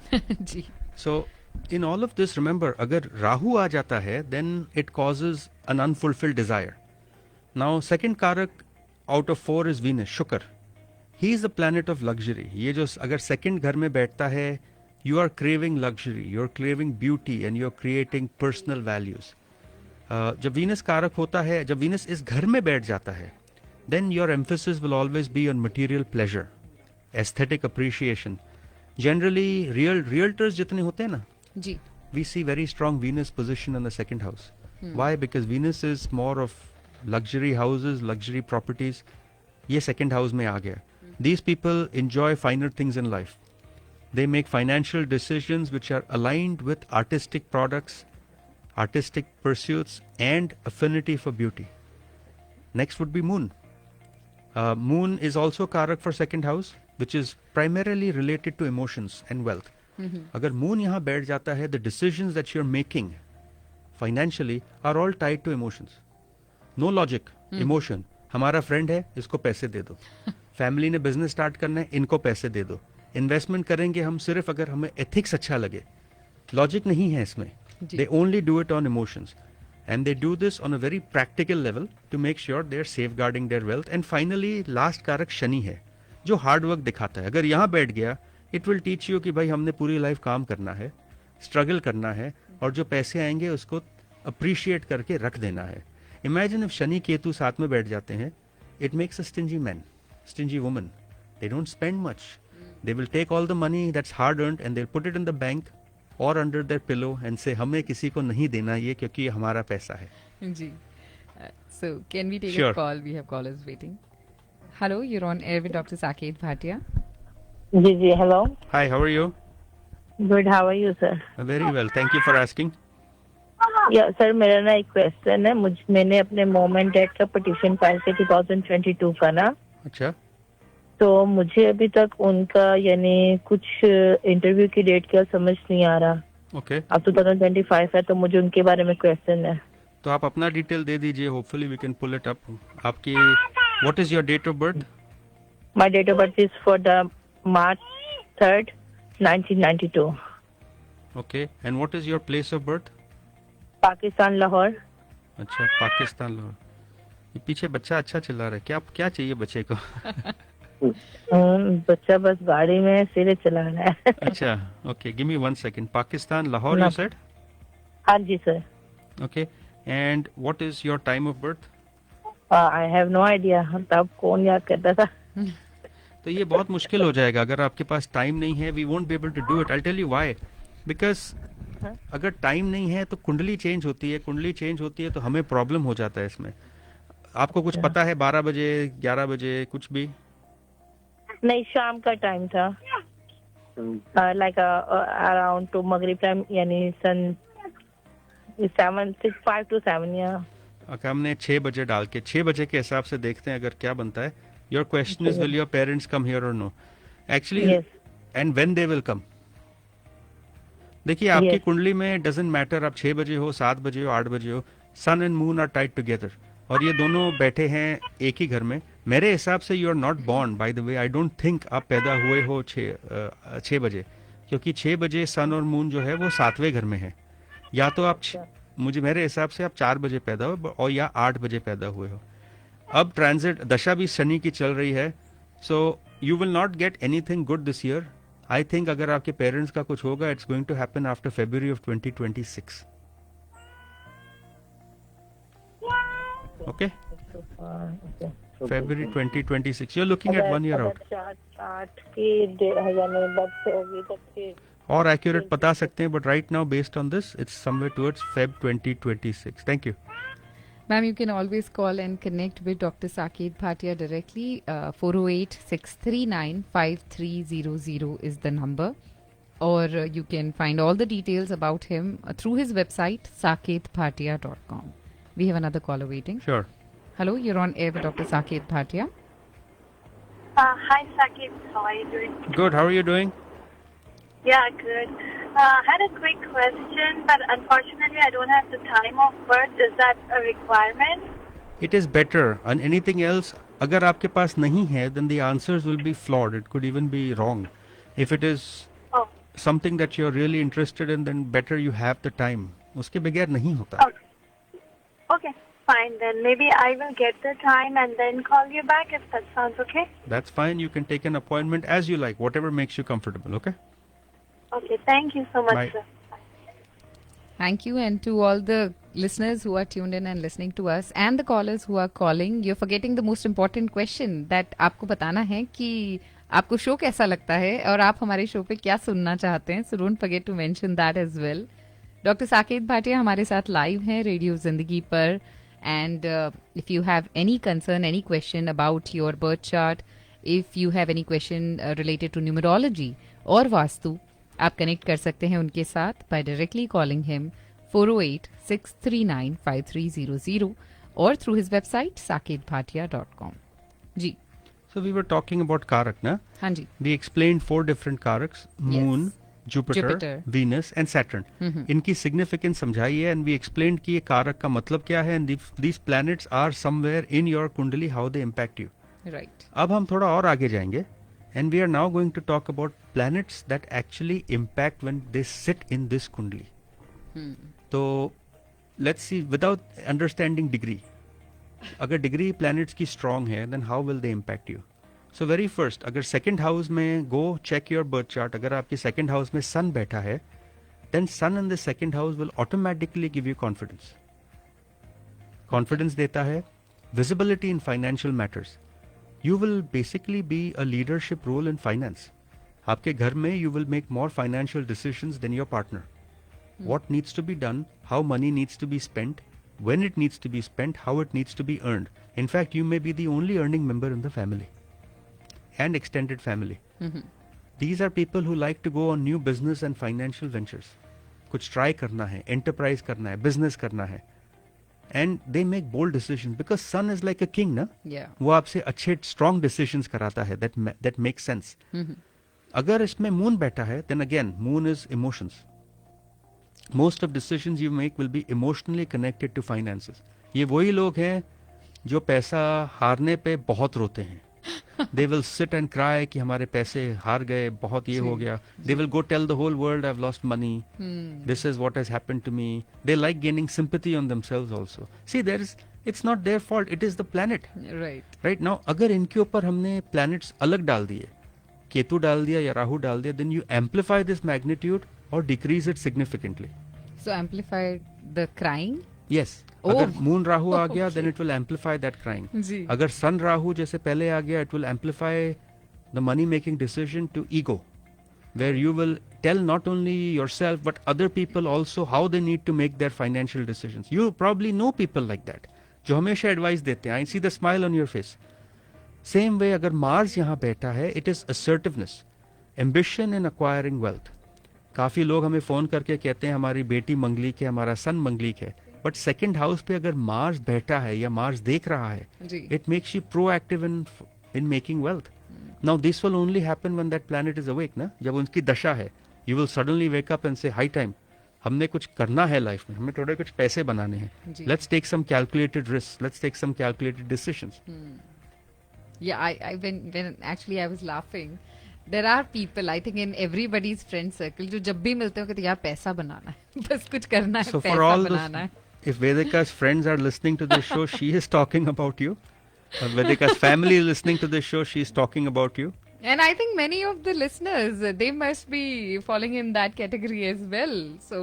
जी So, in all of this, remember, अगर राहु आ जाता है, then it causes an unfulfilled desire. Now, second karak out of 4 is Venus, Shukar. He is the planet of luxury. ये जो अगर second घर में बैठता है, you are craving luxury, you are craving beauty, and you are creating personal values. जब Venus कारक होता है, जब Venus इस घर में बैठ जाता है, then your emphasis will always be on material pleasure, aesthetic appreciation. Generally, realtors जितने होते हैं ना, जी we see very strong Venus position in the second house. Why? Because Venus is more of luxury houses, luxury properties. ये second house में आ गया. These people enjoy finer things in life. They make financial decisions which are aligned with artistic products, artistic pursuits, and affinity for beauty. Next would be Moon. Moon is also karak for second house, which is primarily related to emotions and wealth. अगर Moon यहाँ बैठ जाता है, the decisions that you're making financially are all tied to emotions. No logic, emotion. हमारा friend है, इसको पैसे दे दो. फैमिली ने बिजनेस स्टार्ट करना है, इनको पैसे दे दो. इन्वेस्टमेंट करेंगे हम सिर्फ अगर हमें एथिक्स अच्छा लगे. लॉजिक नहीं है इसमें. They only do it on emotions. And they do this on a very practical level to make sure they're safeguarding their wealth. And finally, last कारक शनि है, जो हार्ड वर्क दिखाता है. अगर यहाँ बैठ गया, it will teach you कि भाई हमने पूरी लाइफ काम करना है, स्ट्रगल करना है, और जो पैसे आएंगे उसको अप्रिशिएट करके रख देना है. Imagine if शनि केतु साथ में बैठ जाते हैं, it makes a stingy man, stingy woman. They don't spend much. They will take all the money that's hard earned and they'll put it in the bank or under their pillow and say हमें किसी को नहीं देना ये क्योंकि ये हमारा पैसा है. जी so can we take Sure. a call? We have callers waiting. Hello, you're on air with Dr. Saket Bhatia. जी जी hello Hi, how are you? Good how are you sir. Very well, thank you for asking. Yeah sir मेरा ना एक question है. मैंने अपने mom and dad का petition file किया 2022 का ना, अच्छा. तो मुझे अभी तक उनका यानी कुछ इंटरव्यू की डेट क्या समझ नहीं आ रहा. Okay. अब 2025 है तो मुझे उनके बारे में क्वेश्चन है. तो आप अपना डिटेल दे दीजिए. Hopefully we can pull it up. आपकी what is your date of birth? My date of birth is for the March 3rd 1992. Okay. And what is your place of birth? Pakistan Lahore. अच्छा, पाकिस्तान लाहौर. ये पीछे बच्चा अच्छा चिल्ला रहा है. क्या चाहिए बच्चे को? बच्चा बस गाड़ी में सिरे चला रहा है. अच्छा, okay. Give me 1 second. Pakistan, Lahore, you said? हाँ जी सर. Okay. And what is your time of birth? I have no idea. तब कौन याद करता था. तो ये बहुत मुश्किल हो जाएगा अगर आपके पास टाइम नहीं है. We won't be able to do it. I'll tell you why. Because अगर टाइम नहीं है तो कुंडली चेंज होती है. कुंडली चेंज होती है तो हमें प्रॉब्लम हो जाता है इसमें. आपको कुछ पता है 12 बजे 11 बजे कुछ भी? नहीं, शाम का टाइम था. लाइक अराउंड टू मगरिब टाइम यानी सन 5 to 7 या. अगर हमने 6 बजे डाल के 6 बजे के हिसाब से देखते हैं अगर क्या बनता है. Your question is will your parents come here और no? Actually and when they will come. देखिए आपकी कुंडली में डजंट मैटर आप 6 बजे हो 7 बजे हो 8 बजे हो. Sun and moon are tied together और ये दोनों बैठे हैं एक ही घर में. मेरे हिसाब से you are not born. By the way I don't think आप पैदा हुए हो 6 बजे, क्योंकि 6 बजे सन और मून जो है वो 7वें घर में है. या तो आप मेरे हिसाब से आप 4 बजे पैदा हो और या 8 बजे पैदा हुए हो. अब ट्रांजिट दशा भी शनि की चल रही है. So you will not get anything good this year. I think अगर आपके पेरेंट्स का कुछ होगा it's going to happen after February of 2026. Okay? February 2026. You're looking at 1 year out. और accurate बता सकते हैं, but right now based on this, it's somewhere towards Feb 2026. Thank you. Ma'am, you can always call and connect with Dr. Saket Bhatia directly. 408-639-5300 is the number. Or you can find all the details about him through his website, saketbhatia.com. We have another caller waiting. Sure. Hello, you're on air with Dr. Saket Bhatia. Hi, Saket. How are you doing? Good. How are you doing? Yeah, good. Had a quick question, but unfortunately I don't have the time of birth. Is that a requirement? It is better. And anything else, अगर आपके पास नहीं है, then the answers will be flawed. It could even be wrong. If it is Oh, something that you're really interested in, then better you have the time. उसके बगैर नहीं होता. okay. Okay, fine then. Maybe I will get the time and then call you back if that sounds okay. That's fine. You can take an appointment as you like, whatever makes you comfortable. Okay. Okay, thank you so much, Bye. sir. Thank you. And to all the listeners who are tuned in and listening to us and the callers who are calling, you're forgetting the most important question that आपको बताना है कि आपको show कैसा लगता है और आप हमारे शो पे क्या सुनना चाहते हैं. So don't forget to mention that as well. Doctor Saket Bhatia हमारे साथ लाइव हैं रेडियो जिंदगी पर. And if you have any concern, any question about your birth chart, if you have any question related to numerology or vastu, आप connect कर सकते हैं उनके साथ by directly calling him 408-639-5300 or through his website saketbhatia.com. Ji. So we were talking about Karak, na? हाँ जी. We explained 4 different Karaks: Moon, Jupiter, Jupiter. Venus, and Saturn. इनकी significance समझाइए, and we explained कि ये कारक का मतलब क्या है, and these planets are somewhere in your kundali, how they impact you. Right. अब हम थोड़ा और आगे जाएंगे, and we are now going to talk about planets that actually impact when they sit in this kundali. तो let's see, without understanding degree, अगर degree planets की strong है, then how will they impact you? So very first, अगर second house में go check your birth chart, अगर आपकी second house में sun बैठा है, then sun in the second house will automatically give you confidence. Confidence देता है, visibility in financial matters. You will basically be a leadership role in finance. आपके घर में you will make more financial decisions than your partner. What needs to be done, how money needs to be spent, when it needs to be spent, how it needs to be earned. In fact, you may be the only earning member in the family and extended family. These are people who like to go on new business and financial ventures. कुछ try करना है, enterprise करना है, business करना है. And they make bold decisions because sun is like a king, na? Yeah. वो आपसे अच्छे strong decisions कराता है that makes sense. अगर इसमें moon बैठा है, then again moon is emotions. Most of decisions you make will be emotionally connected to finances. ये वही लोग हैं जो पैसा हारने पे बहुत रोते हैं. They will sit and cry कि हमारे पैसे हार गए, बहुत ये हो गया. They will go tell the whole world I've lost money. This is what has happened to me. They like gaining sympathy on themselves also. See, it's not their fault. It is the planet. Right. Right now, अगर इनके ऊपर हमने planets अलग डाल दिए, केतु डाल दिया या राहु डाल दिया, then you amplify this magnitude or decrease it significantly. So amplify the crying. Yes. अगर मून राहु आ गया, then it will amplify that crying. जी. अगर सन राहु जैसे पहले आ गया, it will amplify the money making decision to ego, where you will tell not only yourself but other people also how they need to make their financial decisions. You probably know people like that जो हमेशा advice देते हैं. I see the smile on your face. Same way, अगर Mars यहाँ बैठा है, it is assertiveness, ambition in acquiring wealth. काफी लोग हमें फोन करके कहते हैं हमारी बेटी मंगलिक है, हमारा सन मंगलिक है. बट सेकंड हाउस पे अगर मार्स बैठा है या मार्स देख रहा है, जी. It makes you proactive in making wealth. Now this will only happen when that planet is awake, ना, जब उनकी दशा है. You will suddenly wake up and say high time, हमने कुछ करना है लाइफ में, हमें थोड़े कुछ पैसे बनाने हैं. जी. Let's take some calculated risk, let's take some calculated decisions. Yeah, when actually I was laughing. There are people, I think, in everybody's friend circle जो जब भी मिलते हो कहते हैं यार पैसा बनाना है, बस कुछ करना है, So for पैसा all बनाना है. those, if Vedika's friends are listening to this show, she is talking about you. Vedika's family is listening to this show, she is talking about you. And I think many of the listeners, they must be falling in that category as well. So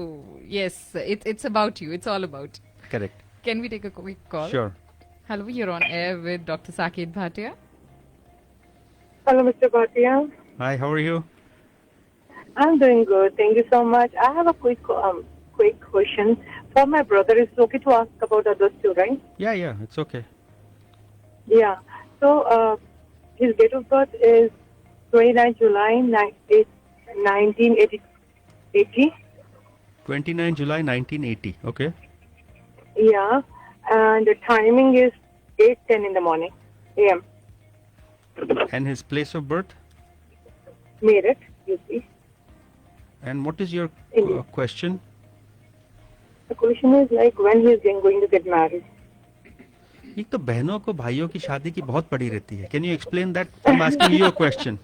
yes, it's about you. It's all about. Correct. Can we take a quick call? Sure. Hello, you're on air with Dr. Saket Bhatia. Hello, Mr. Bhatia. Hi, how are you? I'm doing good. Thank you so much. I have a quick question for my brother. It's okay to ask about others too, right? Yeah, it's okay. Yeah. So his date of birth is 29 July 1980. 29 July 1980. Okay. Yeah. And the timing is 8:10 in the morning a.m. And his place of birth? Meerut, UP. And what is your India. question? The question is like when he is going to get married. एक तो बहनों को भाइयों की शादी की बहुत पड़ी रहती है. Can you explain that? I'm asking you a question.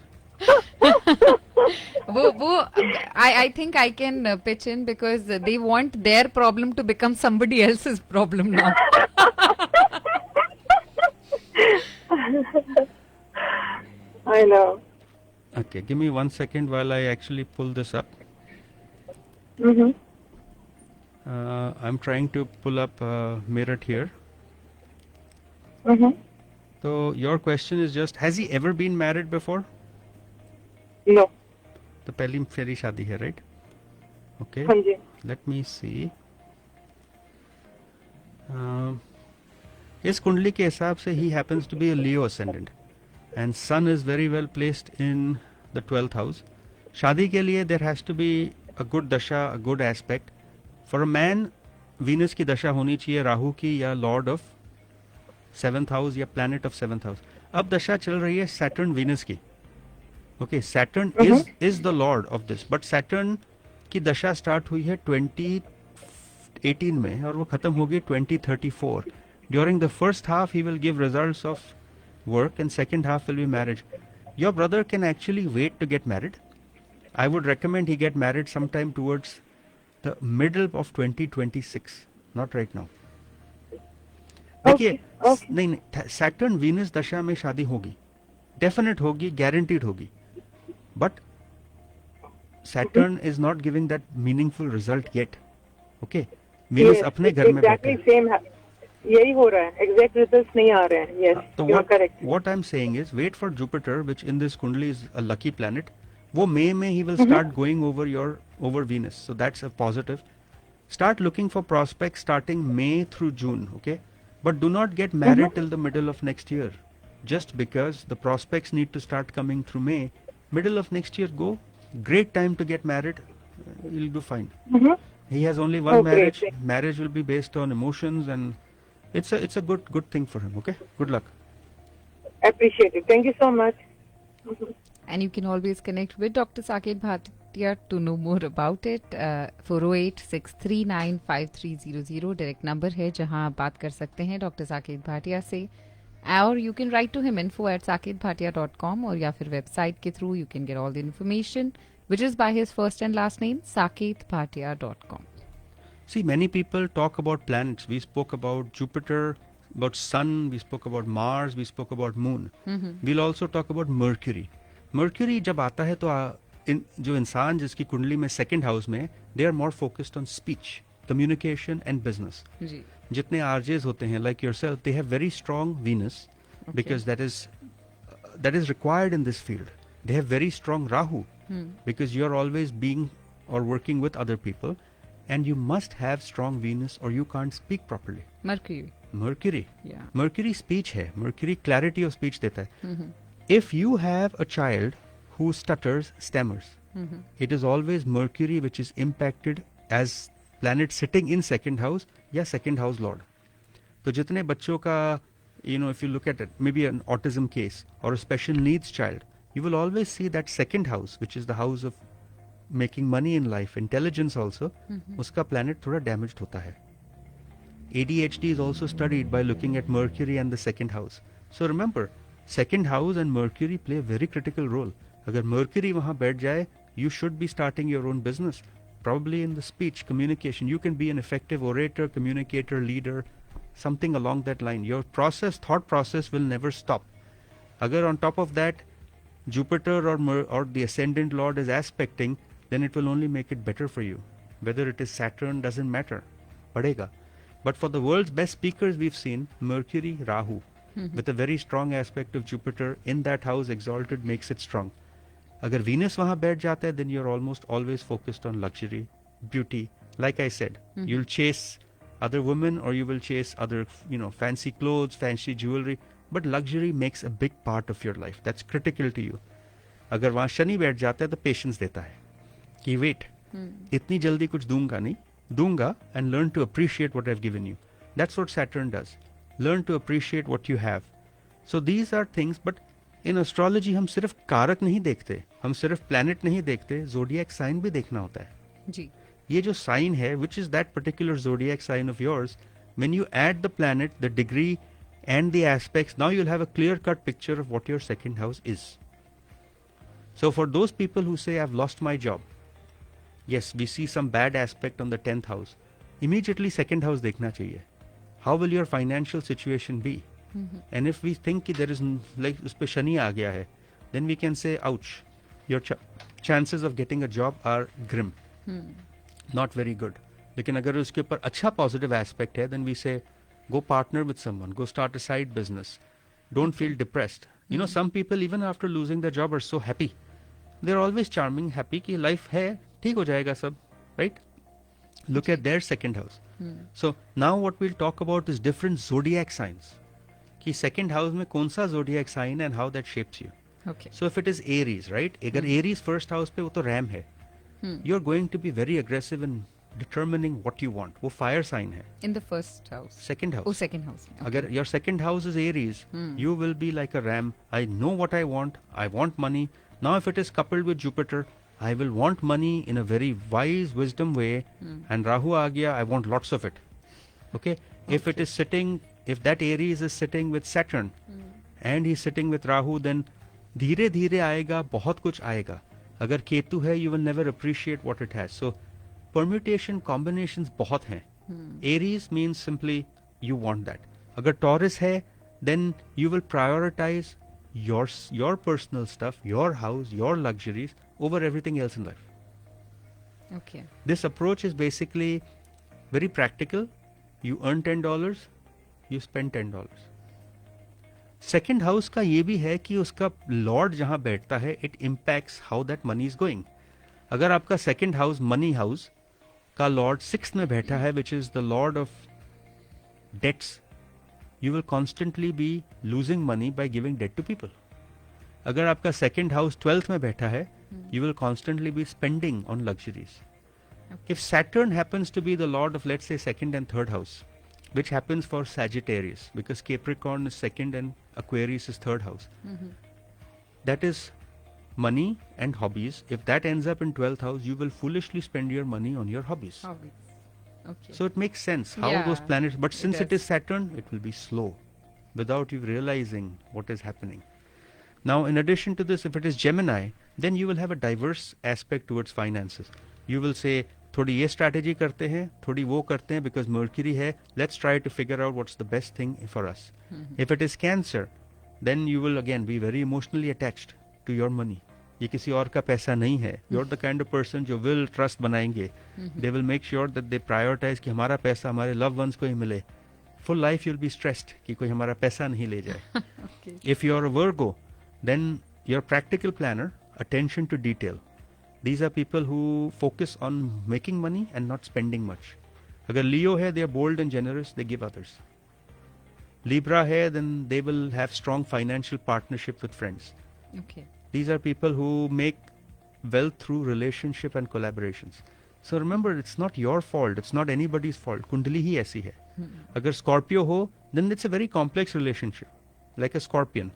वो I think I can pitch in because they want their problem to become somebody else's problem now. I know. Okay, give me 1 second while I actually pull this up. Mm-hmm. I'm trying to pull up Meerut here. Mm-hmm. So your question is just, has he ever been married before? No. तो पहली फेरी शादी है, right? Okay. हाँ जी. Let me see. इस कुंडली के हिसाब से he happens to be a Leo ascendant and sun is very well placed in the 12th house. शादी के लिए there has to be a good dasha, a good aspect. For a man, Venus की दशा होनी चाहिए राहु की या Lord of 7th house या planet of 7th house. अब दशा चल रही है Saturn Venus की. Okay, Saturn is the Lord of this, but Saturn की दशा स्टार्ट हुई है 2018 में और वो खत्म होगी 2034. During the first half, he will give results of work, and second half will be marriage. Your brother can actually wait to get married. I would recommend he get married sometime towards the middle of 2026, not right now. देखिए, नहीं, Saturn Venus दशा में शादी होगी, definite होगी, guaranteed होगी, but Saturn is not giving that meaningful result yet. Okay, Venus अपने घर में बैठे Exactly same. यही हो रहा है. Exact results नहीं आ रहे हैं. Yes, So you are correct. what I'm saying is, wait for Jupiter, which in this kundali is a lucky planet. वो May में he will start going over Venus, so that's a positive. Start looking for prospects starting May through June, okay? But do not get married till the middle of next year, just because the prospects need to start coming through May. Middle of next year, go. Great time to get married. You'll do fine. He has only one marriage. Great. Marriage will be based on emotions, and it's a good thing for him. Okay, good luck. Appreciate it. Thank you so much. And you can always connect with Dr. Saket Bhatia to know more about it. 408-639-5300 direct number है जहां आप बात कर सकते हैं doctor Saket Bhatia से. और you can write to him info@saketbhatia.com और या फिर वेबसाइट के through you can get all the information which is by his first and last name, saketbhatia.com. See, many people talk about planets. We spoke about Jupiter, about Sun, we spoke about Mars, we spoke about Moon. We'll also talk about Mercury. Mercury जब आता है तो जो इंसान जिसकी कुंडली में second house में, they are more focused on speech, communication and business. जी. जितने RJs होते हैं like yourself, they have very strong Venus because that is required in this field. They have very strong Rahu because you're always being or working with other people, and you must have strong Venus or you can't speak properly. Mercury. Mercury. Yeah. Mercury speech है. Mercury clarity of speech देता है. If you have a child who stutters, stammers, it is always Mercury which is impacted as planet sitting in second house या second house lord. तो जितने बच्चों का, if you look at it, maybe an autism case or a special needs child, you will always see that second house, which is the house of making money in life, intelligence also, उसका planet थोड़ा damaged होता है. ADHD is also studied by looking at Mercury and the second house. So remember, second house and Mercury play a very critical role. अगर Mercury वहाँ बैठ जाए, you should be starting your own business, probably in the speech, communication. You can be an effective orator, communicator, leader, something along that line. Your thought process will never stop. अगर on top of that, Jupiter or the ascendant lord is aspecting, then it will only make it better for you. Whether it is Saturn doesn't matter. Padega. But for the world's best speakers we've seen, Mercury, Rahu, with a very strong aspect of Jupiter in that house exalted makes it strong. Agar Venus wahan baith jata hai, then you're almost always focused on luxury, beauty. Like I said, you'll chase other women or you will chase other, fancy clothes, fancy jewelry. But luxury makes a big part of your life. That's critical to you. अगर वहाँ शनि बैठ जाता है तो patience देता है कि wait, इतनी जल्दी कुछ दूंगा and learn to appreciate what I've given you. That's what Saturn does. Learn to appreciate what you have. So these are things, but in astrology हम सिर्फ कारक नहीं देखते, हम सिर्फ प्लैनेट नहीं देखते, जोडियक साइन भी देखना होता है. जी. ये जो साइन है, which is that particular zodiac sign of yours, when you add the planet, the degree and the aspects, now you'll have a clear cut picture of what your second house is. So for those people who say I've lost my job, yes, we see some bad aspect on the 10th house, immediately second house देखना चाहिए. How will your financial situation be? And if we think कि there is like उस पे शनि आ गया है, then we can say ouch, your chances of getting a job are grim, not very good. लेकिन अगर उसके ऊपर अच्छा positive aspect है, then we say go partner with someone, go start a side business, don't feel depressed. You know, some people even after losing their job are so happy. They're always charming, happy कि life है, ठीक हो जाएगा सब, right? Look at their second house. So now what we'll talk about is different zodiac signs. कि second house में कौन सा zodiac sign and how that shapes you. Okay. So if it is Aries, right? अगर Aries first house पे वो तो Ram है. You're going to be very aggressive in determining what you want. वो fire sign है. In the first house. Second house. Oh, second house. Okay. अगर your second house is Aries, you will be like a ram. I know what I want. I want money. Now if it is coupled with Jupiter, I will want money in a very wise wisdom way. And Rahu aa gaya, I want lots of it. Okay? If it is sitting, if that Aries is sitting with Saturn and he's sitting with Rahu, then धीरे धीरे आएगा, बहुत कुछ आएगा. अगर केतु है, you will never appreciate what it has. So permutation combinations बहुत हैं. Aries means simply you want that. अगर Taurus है, then you will prioritize your personal stuff, your house, your luxuries over everything else in life. Okay. This approach is basically very practical. You earn $10, you spend $10. Second house का ये भी है कि उसका Lord जहां बैठता है, it impacts how that money is going. अगर आपका सेकेंड हाउस मनी हाउस का लॉर्ड 6th में बैठा है, which is the lord of debts, you will constantly be losing money by giving debt to people. अगर आपका सेकेंड हाउस 12th में बैठा है, you will constantly be spending on luxuries. If Saturn happens to be the lord of, let's say, second and third house, which happens for Sagittarius, because Capricorn is second and Aquarius is third house, that is money and hobbies. If that ends up in 12th house, you will foolishly spend your money on your hobbies. Okay. So it makes sense how Yeah, those planets, but since it does. is Saturn, it will be slow without you realizing what is happening. Now, in addition to this, if it is Gemini, then you will have a diverse aspect towards finances. You will say, थोड़ी ये strategy करते हैं, थोड़ी वो करते हैं, because Mercury है, let's try to figure out what's the best thing for us. If it is Cancer, then you will again be very emotionally attached to your money. ये किसी और का पैसा नहीं है. You're the kind of person जो will trust बनाएंगे. They will make sure that they prioritize कि हमारा पैसा हमारे loved ones को ही मिले. Full life you'll be stressed कि कोई हमारा पैसा नहीं ले जाए. If you're a Virgo, then you're a practical planner, attention to detail. These are people who focus on making money and not spending much. अगर Leo है, they are bold and generous, they give others. Libra है, then they will have strong financial partnership with friends. Okay. These are people who make wealth through relationship and collaborations. So remember, it's not your fault, it's not anybody's fault. कुंडली ही ऐसी है. अगर Scorpio हो, then it's a very complex relationship. Like a scorpion.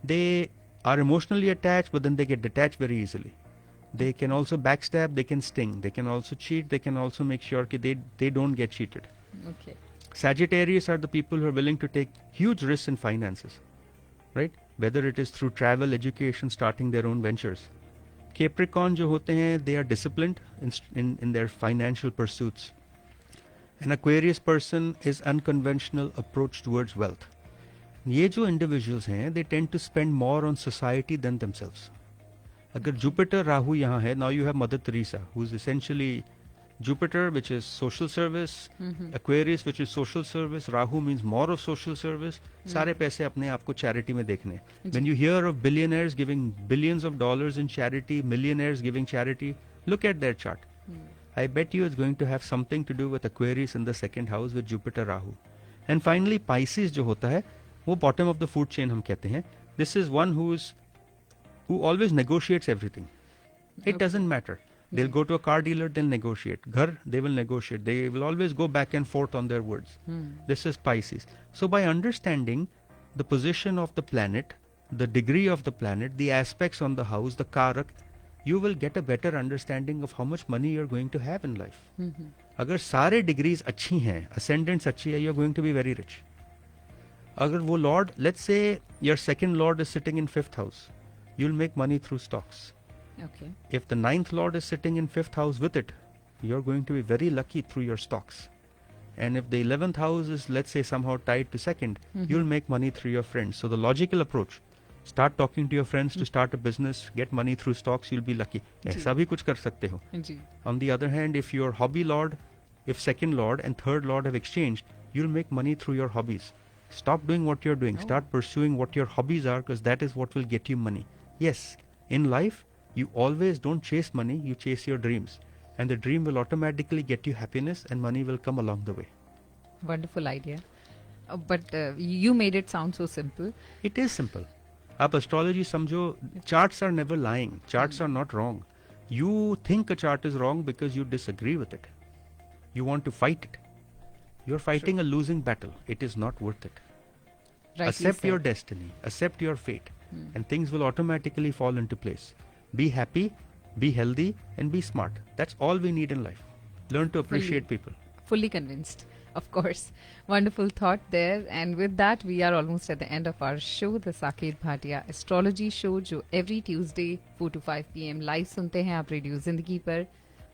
They are emotionally attached, but then they get detached very easily. They can also backstab, they can sting, they can also cheat, they can also make sure that they don't get cheated. Okay. Sagittarius are the people who are willing to take huge risks in finances, right? Whether it is through travel, education, starting their own ventures. Capricorn जो होते हैं, they are disciplined in their financial pursuits. An Aquarius person is unconventional approach towards wealth. ये जो individuals हैं, they tend to spend more on society than themselves. अगर Jupiter Rahu यहाँ है, now you have Mother Teresa, who is essentially Jupiter, which is social service, Aquarius, which is social service, Rahu means more of social service. सारे पैसे अपने आप को charity में देखने. When you hear of billionaires giving billions of dollars in charity, millionaires giving charity, look at their chart. I bet you it's going to have something to do with Aquarius in the second house with Jupiter Rahu. And finally, Pisces जो होता है, वो bottom of the food chain हम कहते हैं. This is one who always negotiates everything. It doesn't matter. They'll go to a car dealer, they'll negotiate. Ghar, they will negotiate. They will always go back and forth on their words. This is Pisces. So by understanding the position of the planet, the degree of the planet, the aspects on the house, the karak, you will get a better understanding of how much money you're going to have in life. अगर सारे degrees अच्छी हैं, ascendants अच्छी है, you're going to be very rich. अगर वो Lord, let's say your second lord is sitting in 5th house, you'll make money through stocks. Okay. If the 9th lord is sitting in 5th house with it, you're going to be very lucky through your stocks. And if the 11th house is, let's say, somehow tied to 2nd, you'll make money through your friends. So the logical approach, start talking to your friends to start a business, get money through stocks, you'll be lucky. ऐसा भी कुछ कर सकते हो. जी. On the other hand, if your hobby lord, if second lord and third lord have exchanged, you'll make money through your hobbies. Stop doing what you're doing. Start pursuing what your hobbies are, because that is what will get you money. Yes, in life, you always don't chase money, you chase your dreams. And the dream will automatically get you happiness and money will come along the way. Wonderful idea. But you made it sound so simple. It is simple. आप astrology समझो, charts are never lying. Charts are not wrong. You think a chart is wrong because you disagree with it. You want to fight it. You're fighting a losing battle. It is not worth it. Rightly Accept your said. destiny. Accept your fate. And things will automatically fall into place. Be happy, be healthy, and be smart. That's all we need in life. Learn to appreciate people. Fully convinced, of course. Wonderful thought there. And with that, we are almost at the end of our show, the Saket Bhatia Astrology Show, जो every Tuesday 4 to 5 p.m. live सुनते हैं आप radio जिंदगी पर.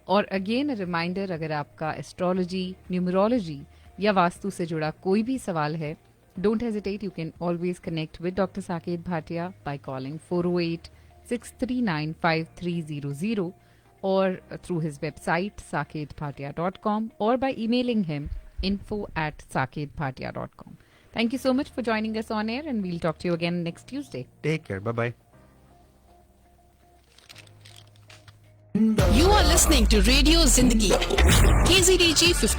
और again reminder, अगर आपका astrology, numerology या वास्तु से जुड़ा कोई भी सवाल है, don't hesitate, you can always connect with doctor Saket Bhatia by calling 408-639-5300 or through his website saketbhatia.com or by emailing him info@saketbhatia.com. Thank you so much for joining us on air, and we'll talk to you again next Tuesday. Take care. Bye-bye. You are listening to Radio Zindagi, KZDG 50.